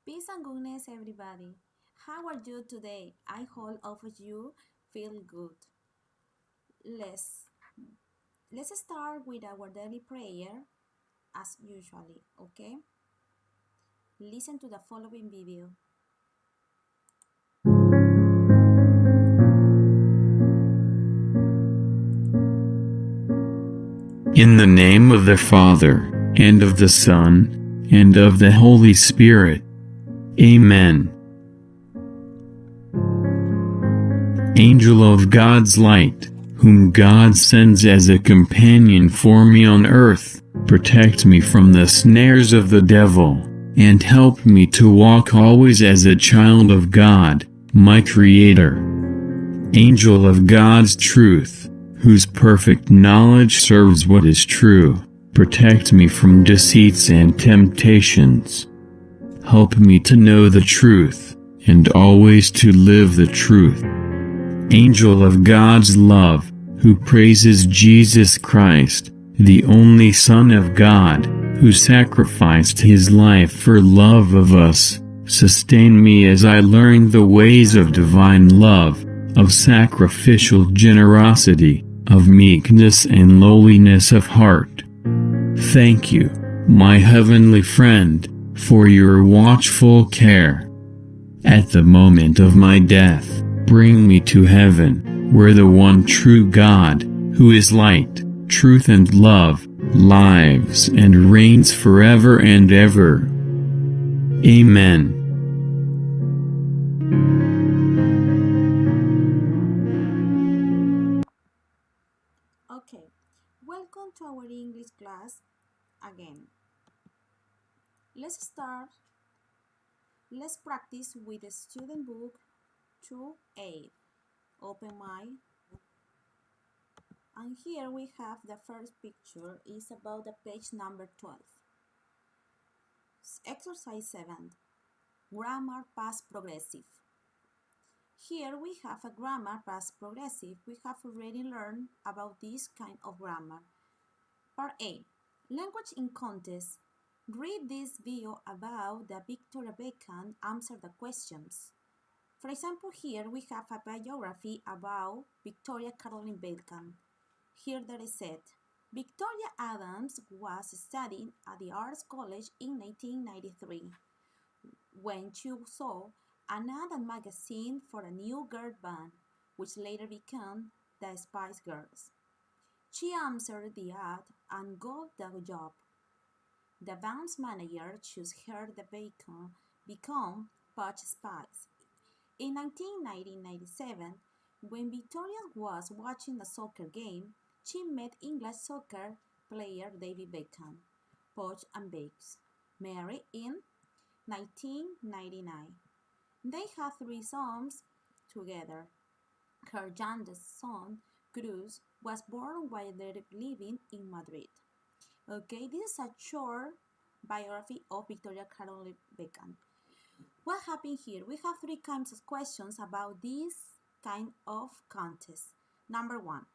Peace and goodness, everybody. How are you today? I hope all of you feel good. Let's let's start with our daily prayer as usually, okay? Listen to the following video. In the name of the Father, and of the Son, and of the Holy Spirit. Amen. Angel of God's light, whom God sends as a companion for me on earth, protect me from the snares of the devil, and help me to walk always as a child of God, my Creator. Angel of God's truth, whose perfect knowledge serves what is true, protect me from deceits and temptations. Help me to know the truth, and always to live the truth. Angel of God's love, who praises Jesus Christ, the only Son of God, who sacrificed his life for love of us, sustain me as I learn the ways of divine love, of sacrificial generosity, of meekness and lowliness of heart. Thank you, my heavenly friend, for your watchful care. At the moment of my death, bring me to heaven, where the one true God, who is light, truth and love, lives and reigns forever and ever. Amen. Okay, welcome to our English class again. Let's start. Let's practice with the student book 2A. Open my and here we have the first picture is about the page number 12. Exercise 7. Grammar past progressive. Here we have a grammar past progressive. We have already learned about this kind of grammar. Part A. Language in contest. Read this video about the Victoria Beckham. Answer the questions. For example, here we have a biography about Victoria Caroline Beckham. Here there is said, Victoria Adams was studying at the Arts College in 1993 when she saw an ad and magazine for a new girl band, which later became the Spice Girls. She answered the ad and got the job. The band's manager chose her to become Posh Spice. In 1997, when Victoria was watching a soccer game, she met English soccer player David Beckham, Poch and Bakes, married in 1999. They had three sons together. Her youngest son, Cruz, was born while they were living in Madrid. Okay, this is a short biography of Victoria Caroline Beckham. What happened here? We have three kinds of questions about this kind of contest. Number one,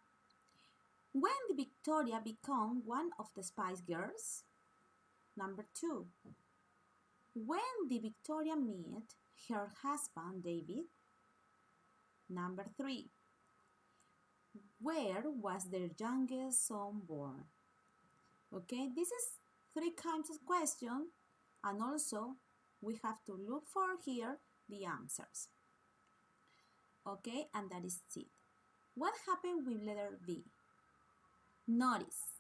when did Victoria become one of the Spice Girls? Number two, when did Victoria meet her husband David? Number three, where was their youngest son born? Okay, this is three kinds of question, and also we have to look for here the answers. Okay, and that is it. What happened with letter B? Notice.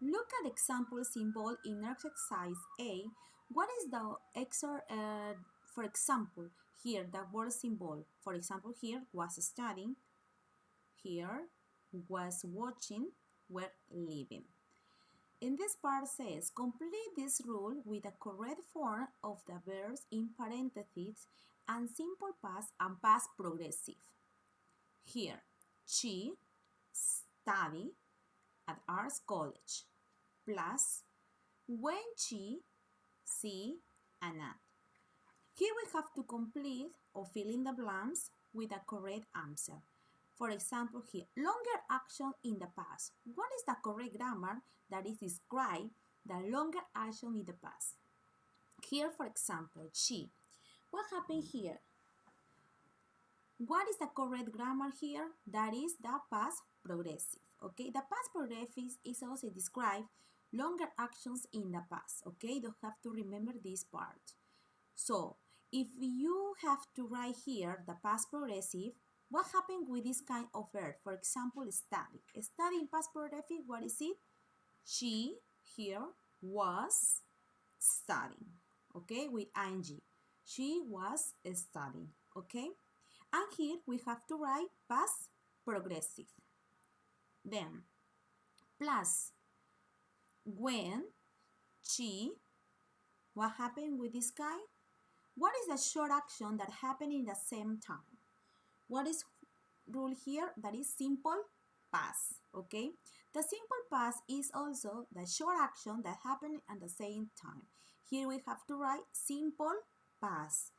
Look at example symbol in exercise A. What is the for example, here the word symbol. For example, here was studying, here was watching, were living. In this part says, complete this rule with the correct form of the verbs in parentheses and simple past and past progressive. Here, she studied at Arts College, plus when she and at. Here we have to complete or fill in the blanks with a correct answer. For example, here, longer action in the past. What is the correct grammar that is described the longer action in the past? Here, for example, she. What happened here? What is the correct grammar here? That is the past progressive. Okay, the past progressive is also describe longer actions in the past. Okay, you have to remember this part. So, if you have to write here the past progressive, what happened with this kind of verb? For example, study. Study in past progressive, what is it? She here was studying. Okay, with ing. She was studying. Okay, and here we have to write past progressive. Then, plus when she, what happened with this guy? What is the short action that happened in the same time? What is rule here? That is simple past. Okay, the simple past is also the short action that happened at the same time. Here we have to write simple past.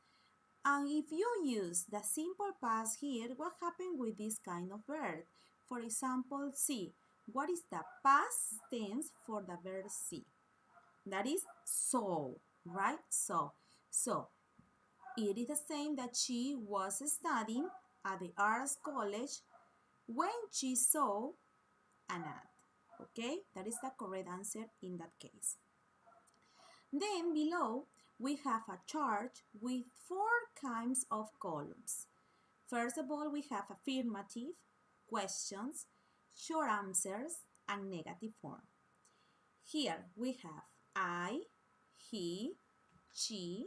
And if you use the simple past here, what happened with this kind of verb? For example, see, what is the past tense for the verb see? That is saw, right? So it is the same that she was studying at the arts college when she saw an ad. Okay, that is the correct answer in that case. Then below, we have a chart with 4 kinds of columns. First of all, we have affirmative, questions, short answers, and negative form. Here we have I, he, she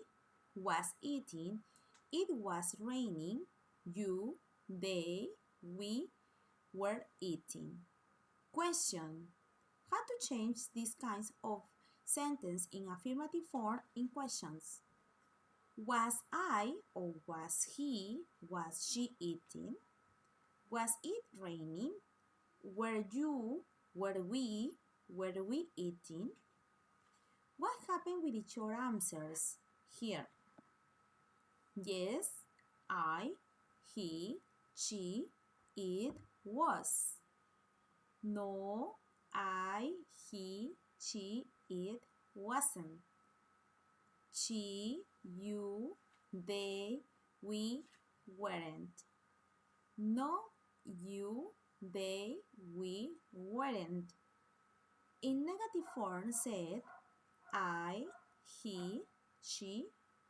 was eating, it was raining, you, they, we were eating. Question: how to change these kinds of sentence in affirmative form in questions? Was I or was he, was she eating? Was it raining? Were you, were we eating? What happened with the short answers here? Yes, I, he, she, it was. No, I, he, she, it wasn't. She, you, they, we weren't. No, you, they, we weren't. In negative form said, I, he, she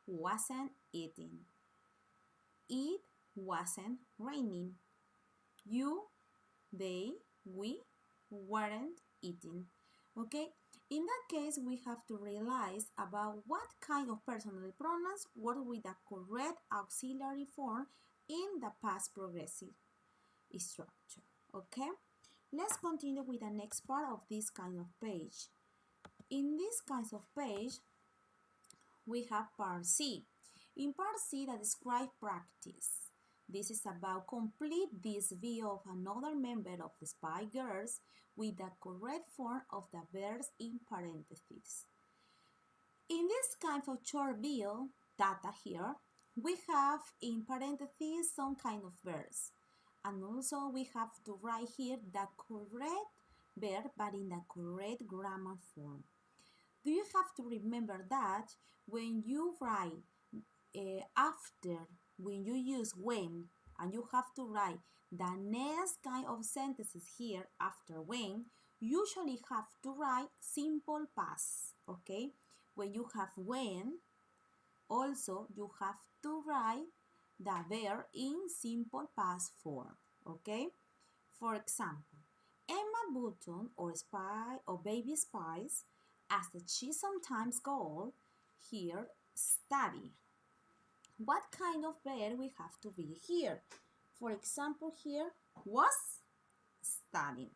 wasn't eating. It wasn't raining. You, they, we weren't eating. Okay, in that case, we have to realize about what kind of personal pronouns work with the correct auxiliary form in the past progressive structure. Okay, let's continue with the next part of this kind of page. In this kind of page, we have part C. In part C, that describes practice. This is about complete this view of another member of the Spy Girls with the correct form of the verbs in parentheses. In this kind of short view, data here, we have in parentheses some kind of verbs. And also we have to write here the correct verb but in the correct grammar form. Do you have to remember that when you write when you use when, and you have to write the next kind of sentences here after when, usually have to write simple past, okay? When you have when, also you have to write the verb in simple past form, okay? For example, Emma Button or Spy or Baby Spice, as she sometimes called, here study. What kind of verb we have to be here? For example, here was studying.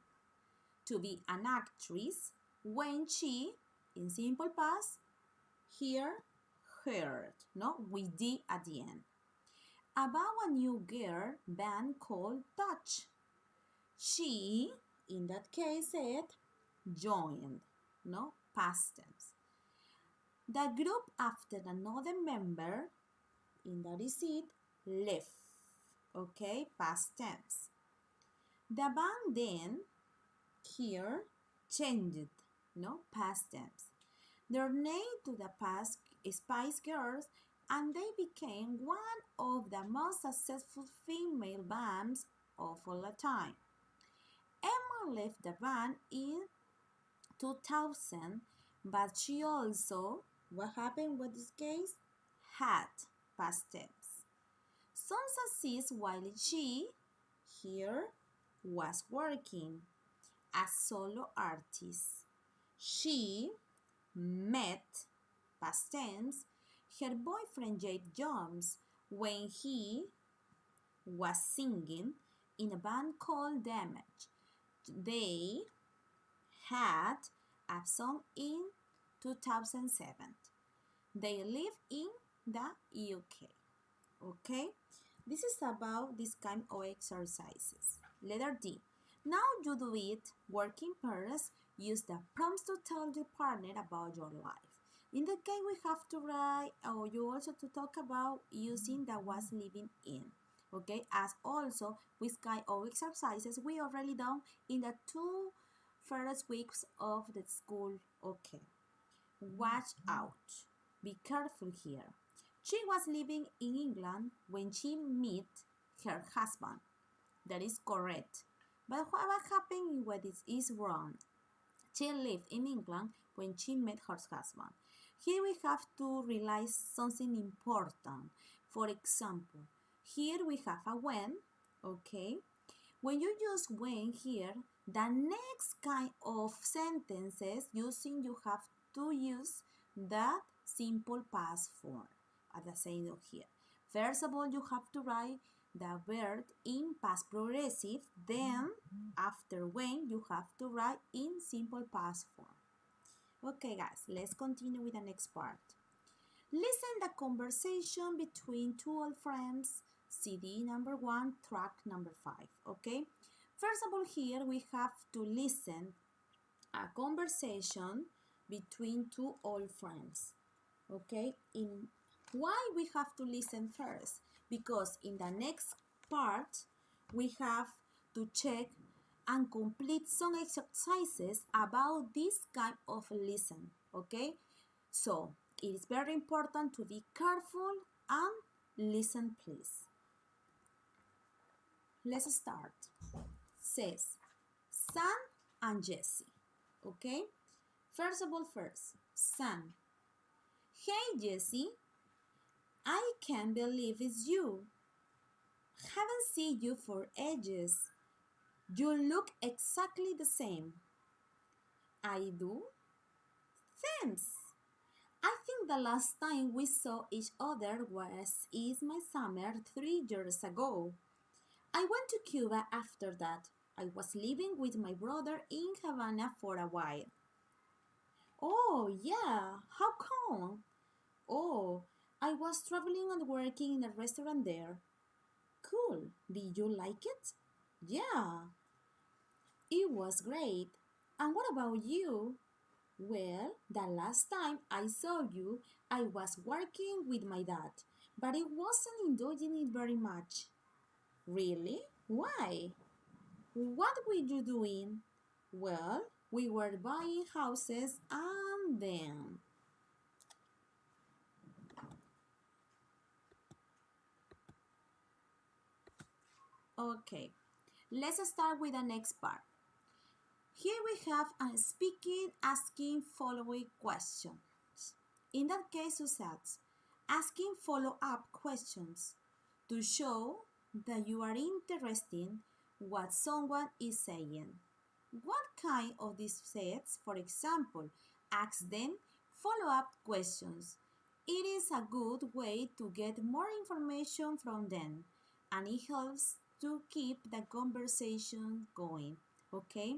To be an actress when she, in simple past, here heard, no, with D at the end. About a new girl band called Touch. She, in that case, said joined, no, past tense. The group after another member, in that is it, left, okay, past tense. The band then, here, changed, no, past tense. Their name to the past Spice Girls, and they became one of the most successful female bands of all time. Emma left the band in 2000, but she also, what happened with this case? Had past tense. Some success while she, here, was working as solo artist. She met, past tense, her boyfriend Jake Jones when he was singing in a band called Damage. They had a song in 2007. They live in the UK. Okay? This is about this kind of exercises. Letter D. Now you do it. Working pairs use the prompts to tell your partner about your life. In the case, we have to write, or you also to talk about using the was living in. Okay, as also with kind of exercises we already done in the 2 first weeks of the school. Okay, watch out. Be careful here. She was living in England when she met her husband. That is correct. But what happened when this is wrong? She lived in England when she met her husband. Here we have to realize something important. For example, here we have a when, okay? When you use when here, the next kind of sentences using you have to use the simple past form at the same of here. First of all, you have to write the verb in past progressive. Then, after when, you have to write in simple past form. Okay, guys, let's continue with the next part. Listen the conversation between two old friends. CD number 1, track number 5. Okay. First of all, here we have to listen a conversation between two old friends. Okay. Why we have to listen first? Because in the next part we have to check and complete some exercises about this kind of listen. Okay. So it is very important to be careful and listen, please. Let's start. Says Sam and Jesse. Okay? First of all, Sam. Hey, Jesse. I can't believe it's you. Haven't seen you for ages. You look exactly the same. I do? Thanks. I think the last time we saw each other was in my summer 3 years ago. I went to Cuba after that. I was living with my brother in Havana for a while. Oh, yeah. How come? Oh, I was traveling and working in a restaurant there. Cool. Did you like it? Yeah. It was great. And what about you? Well, the last time I saw you, I was working with my dad, but I wasn't enjoying it very much. Really? Why? What were you doing? Well, we were buying houses and then. Okay, let's start with the next part. Here we have a speaking, asking, following questions. In that case, you said asking follow-up questions to show that you are interested in what someone is saying. What kind of these sets, for example, ask them follow-up questions. It is a good way to get more information from them, and it helps to keep the conversation going. Okay?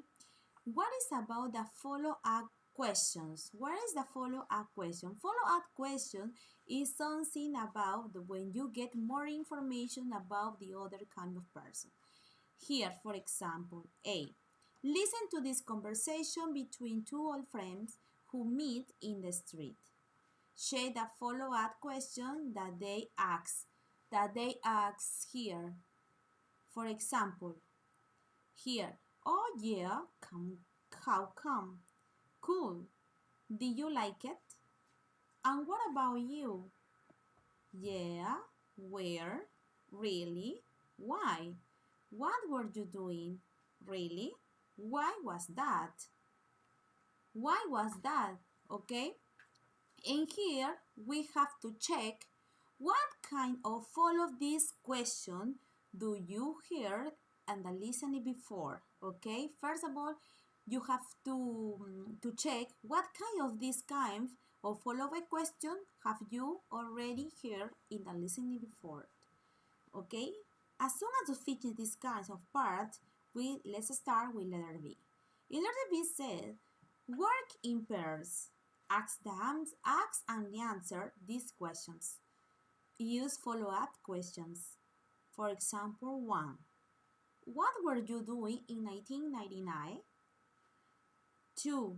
What is about the follow-up questions? What is the follow-up question? Follow-up question is something about when you get more information about the other kind of person. Here, for example, A. Listen to this conversation between two old friends who meet in the street. Share the follow-up question that they ask here. For example, here, oh yeah, how come? Cool. Did you like it? And what about you? Yeah, where? Really? Why? What were you doing? Really? Why was that? Why was that? Okay? And here we have to check what kind of all of these questions do you hear and the listening before. Okay? First of all, you have to check what kind of these kinds of follow-up question have you already heard in the listening before. Okay? As soon as you finish these kinds of parts, let's start with letter B. In letter B says, work in pairs. Ask and answer these questions. Use follow-up questions. For example, 1. What were you doing in 1999? 2.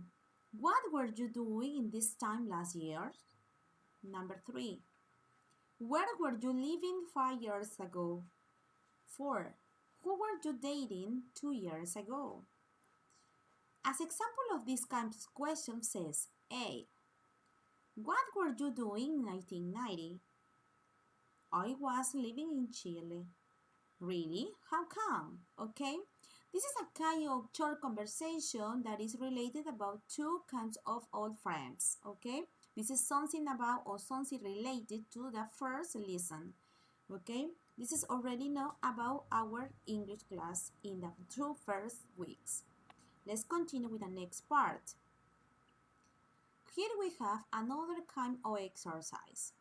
What were you doing in this time last year? Number 3. Where were you living 5 years ago? 4. Who were you dating 2 years ago? As example of this kind of question says, A. What were you doing in 1990? I was living in Chile. Really? How come? Okay. This is a kind of short conversation that is related about two kinds of old friends. Okay. This is something about or something related to the first lesson. Okay. This is already know about our English class in the 2 first weeks. Let's continue with the next part. Here we have another kind of exercise.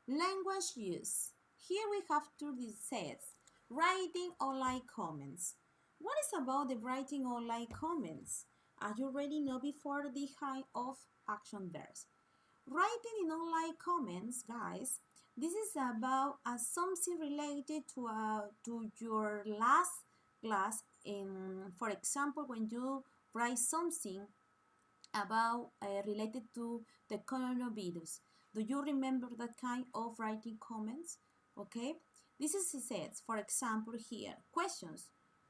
Language use. Here we have two sets. Writing online comments. What is about the writing online comments? As you already know before, the kind of action verbs. Writing in online comments, guys, this is about something related to your last class. For example, when you write something about related to the coronavirus. Do you remember that kind of writing comments? Okay, this is it says, for example, here, questions.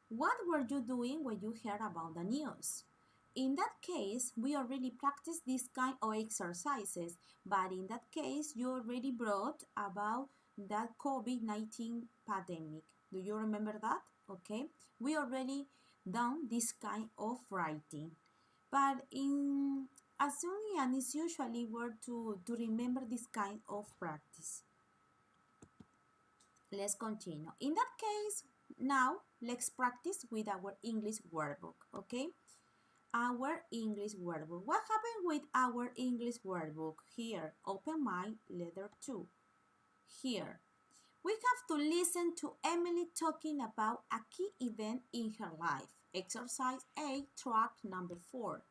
What were you doing when you heard about the news? In that case, we already practiced this kind of exercises, but in that case, you already brought about that COVID-19 pandemic. Do you remember that? Okay, we already done this kind of writing. But as soon as it's usually worth to remember this kind of practice. Let's continue. In that case, now let's practice with our English workbook, okay? Our English workbook. What happened with our English workbook? Here, open my letter 2. Here, we have to listen to Emily talking about a key event in her life. Exercise A, track number 4.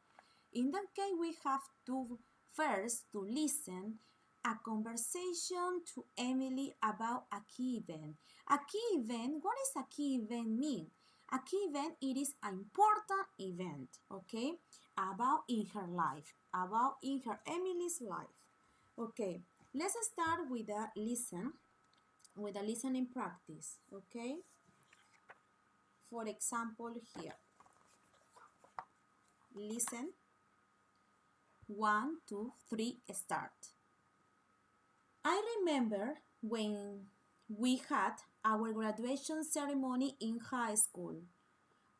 In that case, we have to first to listen a conversation to Emily about a key event. A key event, what does a key event mean? A key event, it is an important event, okay, about in her life, about in her Emily's life. Okay, let's start with a listening practice, okay? For example, here, listen. 1, 2, 3, start. I remember when we had our graduation ceremony in high school.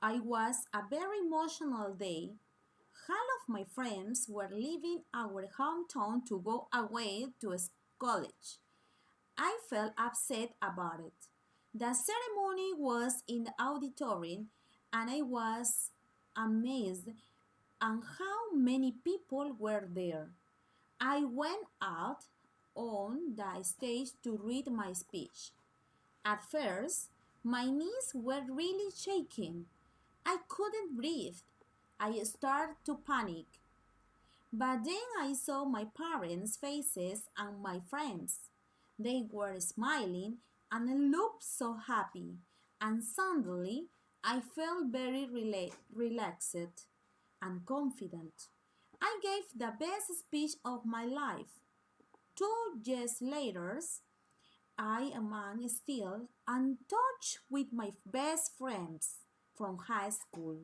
It was a very emotional day. Half of my friends were leaving our hometown to go away to college. I felt upset about it. The ceremony was in the auditorium and I was amazed at how many people were there. I went out on the stage to read my speech. At first, my knees were really shaking. I couldn't breathe. I started to panic. But then I saw my parents' faces and my friends. They were smiling and I looked so happy. And suddenly, I felt very relaxed and confident. I gave the best speech of my life. 2 years later, I am still in touch with my best friends from high school.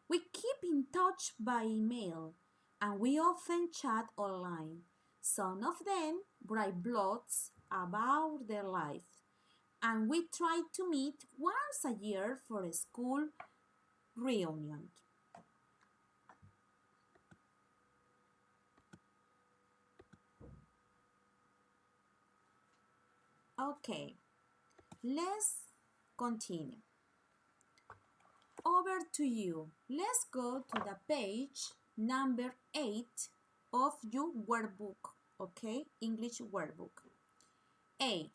We keep in touch by email and we often chat online. Some of them write blogs about their life, and we try to meet once a year for a school reunion. Okay, let's continue. Over to you. Let's go to the page number 8 of your workbook, okay? English workbook. A.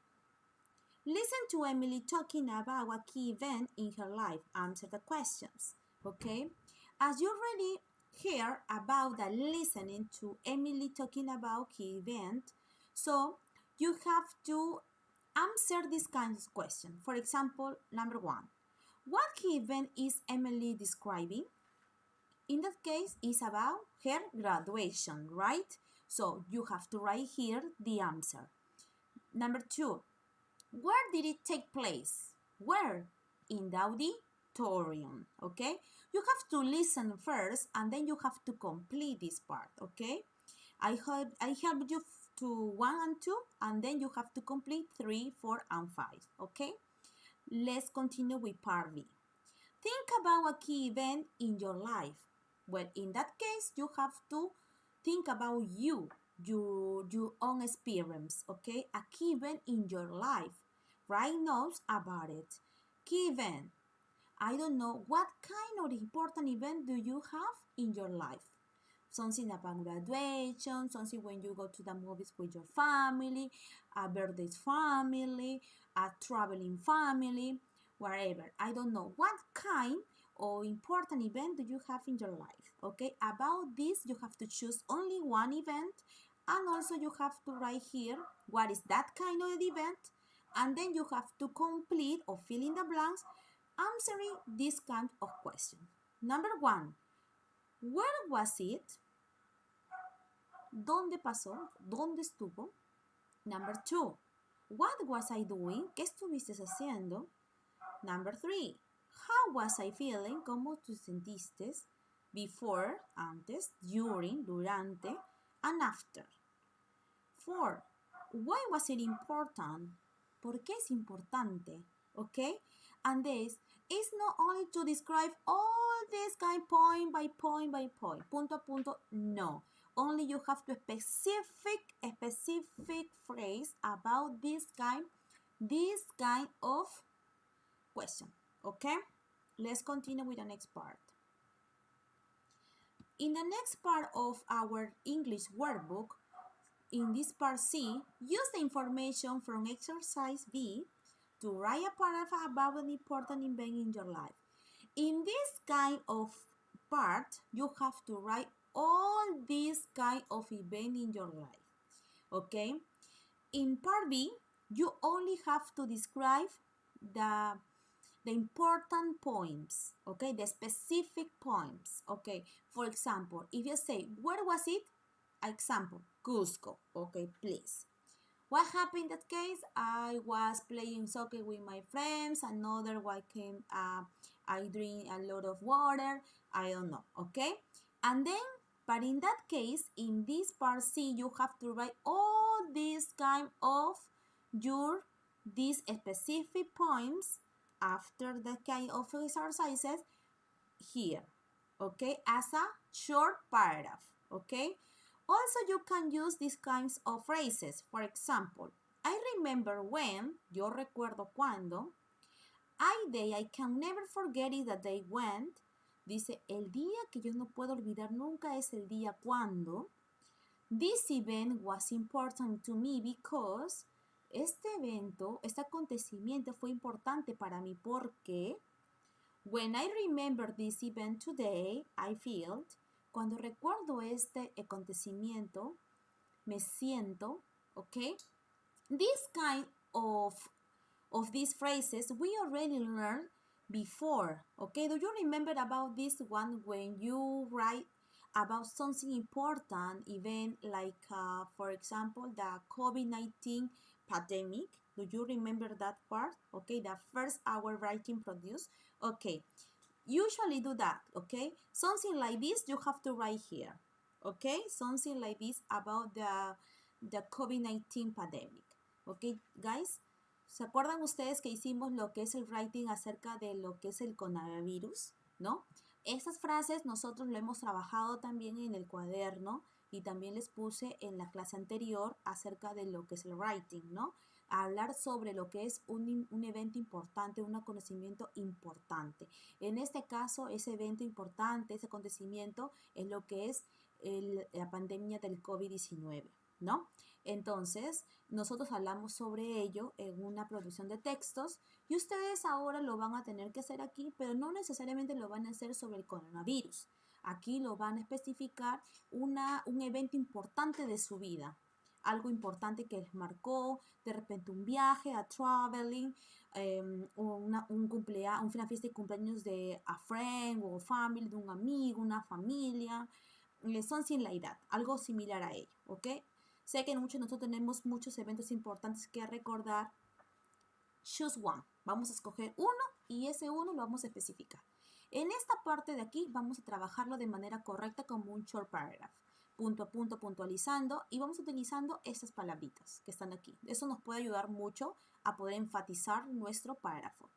Listen to Emily talking about a key event in her life. Answer the questions, okay? As you already hear about the listening to Emily talking about key event, so you have to answer this kind of question. For example, number 1. What key event is Emily describing? In that case, it's about her graduation, right? So you have to write here the answer. Number 2. Where did it take place? Where? In the auditorium, okay? You have to listen first and then you have to complete this part, okay? I help you to 1 and 2 and then you have to complete 3, 4, and 5, okay? Let's continue with part B. Think about a key event in your life. Well, in that case, you have to think about your own experience, okay? A key event in your life. Write notes about it. Key event. I don't know, what kind of important event do you have in your life? Something about graduation, something when you go to the movies with your family, a birthday family, a traveling family, wherever. I don't know. What kind of important event do you have in your life? Okay, about this, you have to choose only one event, and also you have to write here what is that kind of event, and then you have to complete or fill in the blanks answering this kind of question. Number 1, where was it? ¿Dónde pasó? ¿Dónde estuvo? Number 2, what was I doing? ¿Qué estuviste haciendo? Number 3, how was I feeling? ¿Cómo te sentiste? Before, antes, during, durante, and after. 4, why was it important? ¿Por qué es importante? Okay? And this is not only to describe all this kind point by point by point, punto a punto, no. Only you have to specific phrase about this kind of question, okay? Let's continue with the next part. In the next part of our English workbook, in this part C, use the information from exercise B to write a paragraph about an important event in your life. In this kind of part, you have to write all these kind of event in your life, okay? In part B, you only have to describe the important points, okay? The specific points, okay? For example, if you say, where was it? Example, Cusco, okay, please. What happened in that case? I was playing soccer with my friends. Another one came, I drink a lot of water. I don't know, okay? And then, but in that case, in this part C, you have to write all these kind of these specific points after the kind of exercises here, okay? As a short paragraph, okay? Also, you can use these kinds of phrases. For example, I remember when, yo recuerdo cuando, I can never forget is the day when, dice, el día que yo no puedo olvidar nunca es el día cuando. This event was important to me because este acontecimiento fue importante para mí porque when I remember this event today, I feel, cuando recuerdo este acontecimiento, me siento, okay? This kind of these phrases we already learned before, okay? Do you remember about this one when you write about something important event like, for example, the COVID-19 pandemic? Do you remember that part? Okay, the first hour writing produced. Okay, usually do that, okay? Something like this you have to write here, okay? Something like this about the COVID-19 pandemic. Okay, guys? ¿Se acuerdan ustedes que hicimos lo que es el writing acerca de lo que es el coronavirus? ¿No? Estas frases nosotros lo hemos trabajado también en el cuaderno y también les puse en la clase anterior acerca de lo que es el writing, ¿no? A hablar sobre lo que es un evento importante, un acontecimiento importante. En este caso, ese evento importante, ese acontecimiento es lo que es la pandemia del COVID-19, ¿no? Entonces, nosotros hablamos sobre ello en una producción de textos y ustedes ahora lo van a tener que hacer aquí, pero no necesariamente lo van a hacer sobre el coronavirus. Aquí lo van a especificar un evento importante de su vida, algo importante que les marcó, de repente un viaje, a traveling, una fiesta de cumpleaños de a friend o family, de un amigo, una familia, son sin la edad, algo similar a ello, ¿ok? Sé que muchos de nosotros tenemos muchos eventos importantes que recordar. Choose one. Vamos a escoger uno y ese uno lo vamos a especificar. En esta parte de aquí vamos a trabajarlo de manera correcta como un short paragraph. Punto a punto, puntualizando y vamos utilizando estas palabritas que están aquí. Eso nos puede ayudar mucho a poder enfatizar nuestro párrafo.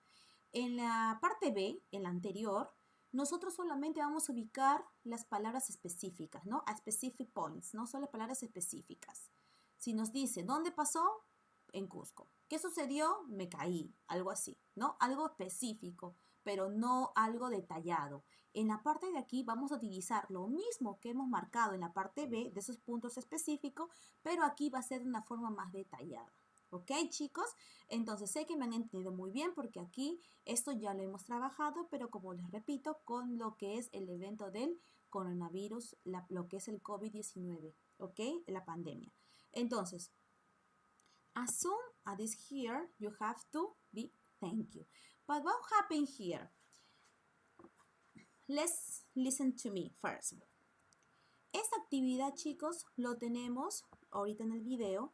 En la parte B, en la anterior, nosotros solamente vamos a ubicar las palabras específicas, ¿no? A specific points, ¿no? Son las palabras específicas. Si nos dice, ¿dónde pasó? En Cusco. ¿Qué sucedió? Me caí, algo así, ¿no? Algo específico, pero no algo detallado. En la parte de aquí vamos a utilizar lo mismo que hemos marcado en la parte B de esos puntos específicos, pero aquí va a ser de una forma más detallada. ¿Ok, chicos? Entonces sé que me han entendido muy bien porque aquí esto ya lo hemos trabajado, pero como les repito, con lo que es el evento del coronavirus, lo que es el COVID-19, ¿ok? La pandemia. Entonces, as soon as this here, you have to be thank you. But what happened here? Let's listen to me first. Esta actividad, chicos, lo tenemos ahorita en el video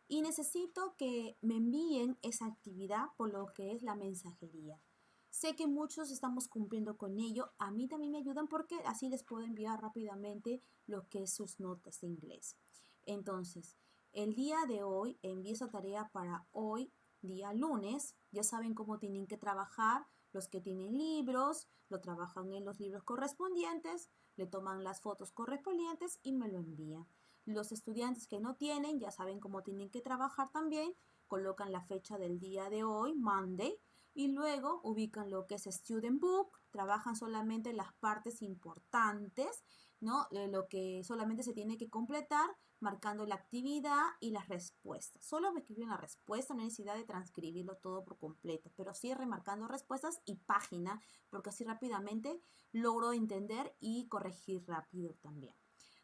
y necesito que me envíen esa actividad por lo que es la mensajería. Sé que muchos estamos cumpliendo con ello. A mí también me ayudan porque así les puedo enviar rápidamente lo que es sus notas de inglés. Entonces, el día de hoy envío esa tarea para hoy, día lunes. Ya saben cómo tienen que trabajar. Los que tienen libros, lo trabajan en los libros correspondientes, le toman las fotos correspondientes y me lo envían. Los estudiantes que no tienen, ya saben cómo tienen que trabajar también, colocan la fecha del día de hoy, Monday, y luego ubican lo que es Student Book, trabajan solamente las partes importantes, ¿no? Lo que solamente se tiene que completar, marcando la actividad y las respuestas. Solo me escriben la respuesta, no hay necesidad de transcribirlo todo por completo, pero sí remarcando respuestas y página, porque así rápidamente logro entender y corregir rápido también.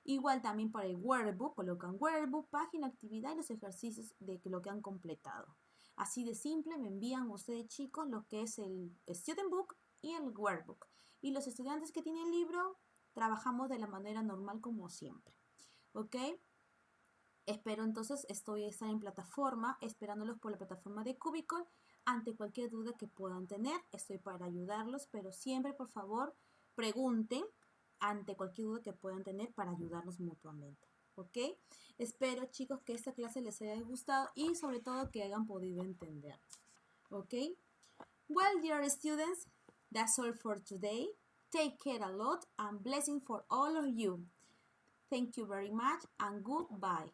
Igual también para el workbook, colocan workbook, página, actividad y los ejercicios de lo que han completado. Así de simple me envían ustedes, chicos, lo que es el student book y el workbook. Y los estudiantes que tienen libro, trabajamos de la manera normal como siempre. ¿Ok? Espero entonces estar en plataforma, esperándolos por la plataforma de Cubicon. Ante cualquier duda que puedan tener, estoy para ayudarlos, pero siempre, por favor, pregunten ante cualquier duda que puedan tener para ayudarnos mutuamente. ¿Ok? Espero, chicos, que esta clase les haya gustado y sobre todo que hayan podido entender. ¿Ok? Well, dear students, that's all for today. Take care a lot and blessing for all of you. Thank you very much and goodbye.